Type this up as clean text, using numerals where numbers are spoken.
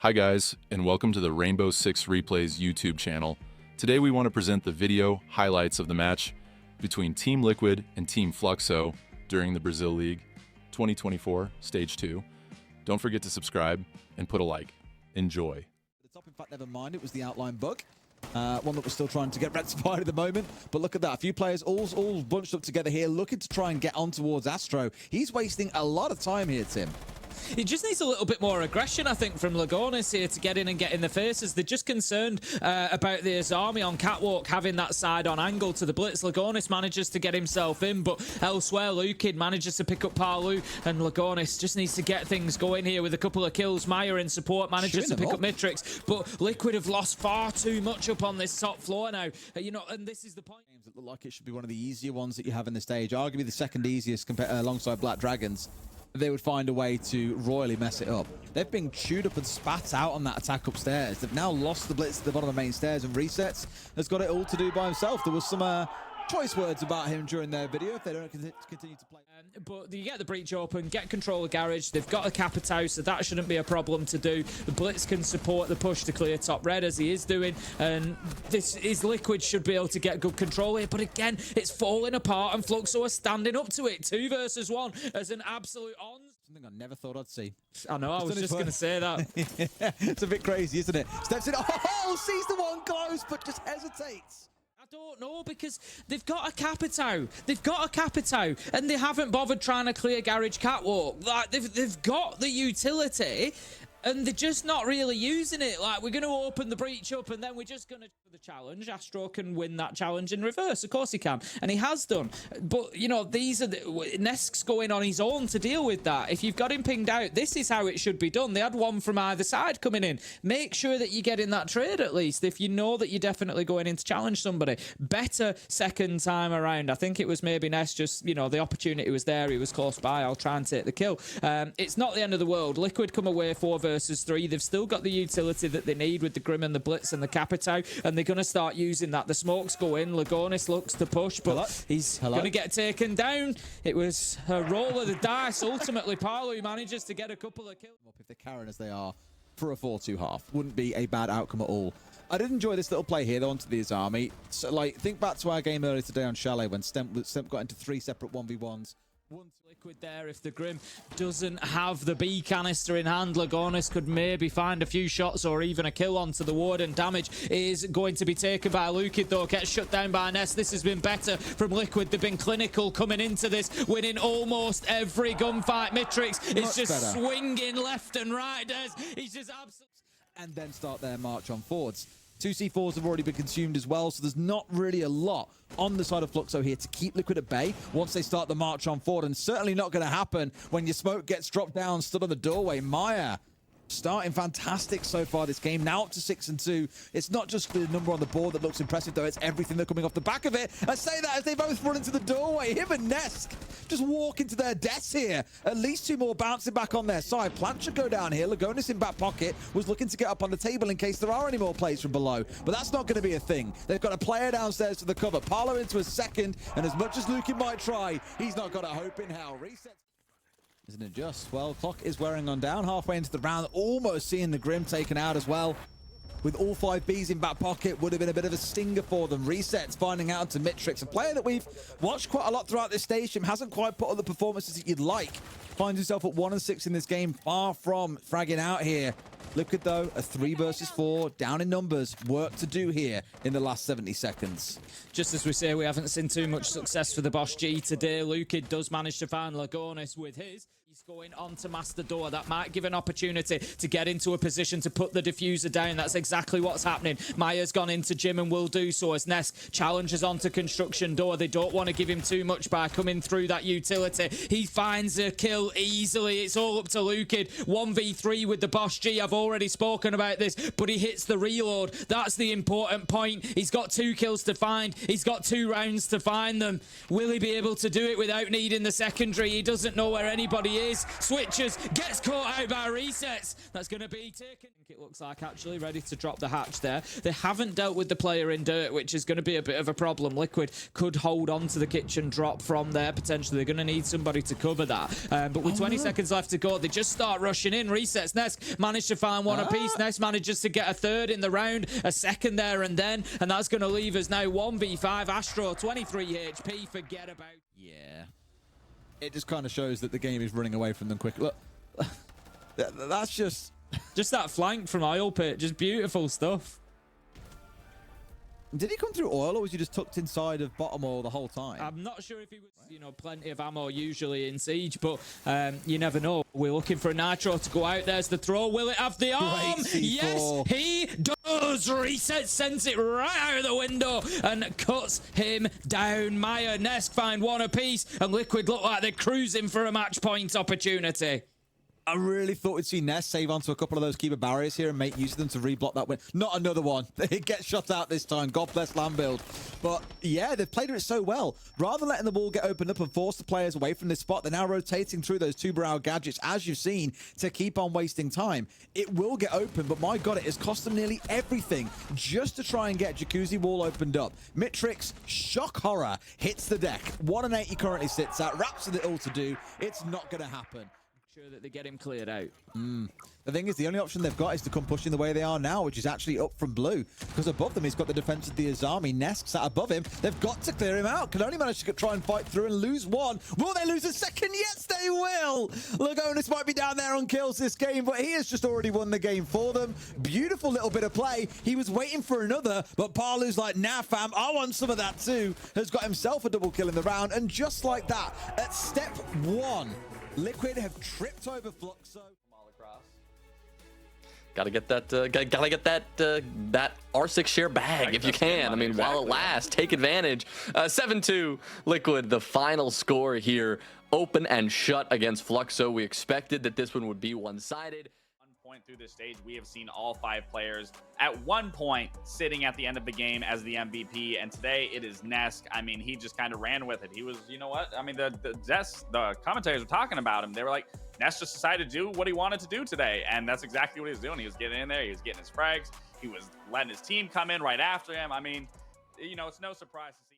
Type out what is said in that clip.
Hi guys, and welcome to the Rainbow Six Replays YouTube channel. Today we want to present the video highlights of the match between Team Liquid and Team Fluxo during the Brazil League 2024 Stage 2. Don't forget to subscribe and put a like. Enjoy. The top, in fact, never mind, it was the outline bug. One that we're still trying to get rectified at the moment. But look at that, a few players all bunched up together here, looking to try and get on towards Astro. He's wasting a lot of time here, Tim. He just needs a little bit more aggression, I think, from Lagonis here to get in and get in the faces. They're just concerned about this army on Catwalk having that side on angle to the Blitz. Lagonis manages to get himself in, but elsewhere, Lukid manages to pick up Parlu, and Lagonis just needs to get things going here with a couple of kills. Maya in support manages to pick up Mitrix, but Liquid have lost far too much up on this top floor now. You know, and this is the point. Games that look like it should be one of the easier ones that you have in the stage, arguably the second easiest alongside Black Dragons. They would find a way to royally mess it up. They've been chewed up and spat out on that attack upstairs. They've now lost the Blitz at the bottom of the main stairs, and Resets has got it all to do by himself. There was some choice words about him during their video if they don't continue to play. But you get the breach open, get control of Garage. They've got a Capitao, so that shouldn't be a problem to do. The Blitz can support the push to clear top red as he is doing, and this is Liquid should be able to get good control here. But again, it's falling apart, and Fluxo are standing up to it. 2 versus 1 as an absolute on. Something I never thought I'd see. I know, I was just going to say that. It's a bit crazy, isn't it? Steps in, oh, sees the one close, but just hesitates. I don't know, because they've got a Capitao. They've got a Capitao, and they haven't bothered trying to clear Garage Catwalk. Like, they've got the utility, and they're just not really using it. Like, we're going to open the breach up, and then we're just going to for the challenge. Astro can win that challenge in reverse. Of course he can, and he has done. But, you know, these are Nesk's going on his own to deal with that. If you've got him pinged out, this is how it should be done. They had one from either side coming in. Make sure that you get in that trade at least, if you know that you're definitely going in to challenge somebody. Better second time around. I think it was maybe Nesk just, you know, the opportunity was there. He was close by. I'll try and take the kill. It's not the end of the world. Liquid come away 4 versus 3. They've still got the utility that they need with the Grim and the Blitz and the Capitao, and they're going to start using that. The smokes go in. Lagonis looks to push, but he's going to get taken down. It was a roll of the dice. Ultimately, Parlu manages to get a couple of kills. If they're carrying as they are for a 4-2 half, wouldn't be a bad outcome at all. I did enjoy this little play here, though, onto the Azami. So, like, think back to our game earlier today on Chalet when Stemp got into 3 separate 1v1s. Liquid there. If the Grim doesn't have the B canister in hand, Lagonis could maybe find a few shots or even a kill onto the Warden. Damage is going to be taken by Lukid, though. Gets shut down by Ness. This has been better from Liquid. They've been clinical coming into this, winning almost every gunfight. Mitrix is just swinging left and right. He's just absolutely... And then start their march on forwards. 2 C4s have already been consumed as well, so there's not really a lot on the side of Fluxo here to keep Liquid at bay once they start the march on forward, and certainly not going to happen when your smoke gets dropped down, stood on the doorway. Maya starting fantastic so far this game, now up to 6-2. It's not just the number on the board that looks impressive, though. It's everything that's coming off the back of it. I say that as they both run into the doorway. Him and Nesk just walk into their deaths here. At least 2 more bouncing back on their side. Plant should go down here. Lagonis in back pocket was looking to get up on the table in case there are any more plays from below, but that's not going to be a thing. They've got a player downstairs to the cover. Parlo into a second, and as much as Lukin might try, he's not got a hope in hell. Resets. Isn't it just? Well, clock is wearing on down. Halfway into the round, almost seeing the Grim taken out as well. With all 5 Bs in back pocket, would have been a bit of a stinger for them. Resets finding out to Mitrix, a player that we've watched quite a lot throughout this stage. Hasn't quite put on the performances that you'd like. Finds himself at 1-6 in this game, far from fragging out here. Liquid, though, a 3 versus 4, down in numbers. Work to do here in the last 70 seconds. Just as we say, we haven't seen too much success for the Bosch G today. Lukid does manage to find Lagonis with his. He's going on to Master Door. That might give an opportunity to get into a position to put the diffuser down. That's exactly what's happening. Maya's gone into Jim and will do so as Nesk challenges onto Construction Door. They don't want to give him too much by coming through that utility. He finds a kill easily. It's all up to Lukid. 1v3 with the Bosch G. I've already spoken about this, but he hits the reload. That's the important point. He's got 2 kills to find. He's got 2 rounds to find them. Will he be able to do it without needing the secondary? He doesn't know where anybody is. switches, gets caught out by resets. That's going to be taken. It looks like actually ready to drop the hatch there. They haven't dealt with the player in dirt, which is going to be a bit of a problem. Liquid could hold on to the kitchen drop from there potentially. They're going to need somebody to cover that. But with 20 seconds left to go, they just start rushing in. Resets. Nesk managed to find one apiece. Nesk manages to get a third in the round, a second there and then, and that's going to leave us now 1v5. Astro, 23 HP. Forget about. Yeah. It just kind of shows that the game is running away from them quick. Look, that's just that flank from Oil Pit. Just beautiful stuff. Did he come through oil, or was he just tucked inside of bottom oil the whole time? I'm not sure if he was, you know, plenty of ammo usually in Siege, but you never know. We're looking for a Nitro to go out. There's the throw. Will it have the arm? Yes, he does. Reset sends it right out of the window and cuts him down. Maya, Nesk find one apiece, and Liquid look like they're cruising for a match point opportunity. I really thought we'd see Ness save onto a couple of those keeper barriers here and make use of them to reblock that win. Not another one. It gets shut out this time. God bless Lambuild. But yeah, they've played it so well. Rather than letting the ball get opened up and force the players away from this spot, they're now rotating through those two brow gadgets, as you've seen, to keep on wasting time. It will get open, but my God, it has cost them nearly everything just to try and get Jacuzzi wall opened up. Mitrix, shock horror, hits the deck. 1-8 he currently sits at. Raps with it all to do. It's not going to happen. Sure that they get him cleared out. The thing is, the only option they've got is to come pushing the way they are now, which is actually up from blue. Because above them, he's got the defense of the Azami. Nesk sat above him. They've got to clear him out. Can only manage to try and fight through and lose one. Will they lose a second? Yes, they will. Lagonis might be down there on kills this game, but he has just already won the game for them. Beautiful little bit of play. He was waiting for another, but Palu's like, nah, fam, I want some of that too. Has got himself a double kill in the round. And just like that, at step one, Liquid have tripped over Fluxo. Gotta get that, that R6 share bag if you can. I mean, while it lasts, take advantage. 7-2 Liquid, the final score here. Open and shut against Fluxo. We expected that this one would be one-sided. Point through this stage, we have seen all 5 players at one point sitting at the end of the game as the MVP, and today it is Nesk. I mean, he just kind of ran with it. He was, you know what? I mean, the commentators were talking about him. They were like, Nesk just decided to do what he wanted to do today, and that's exactly what he was doing. He was getting in there, he was getting his frags, he was letting his team come in right after him. I mean, you know, it's no surprise to see.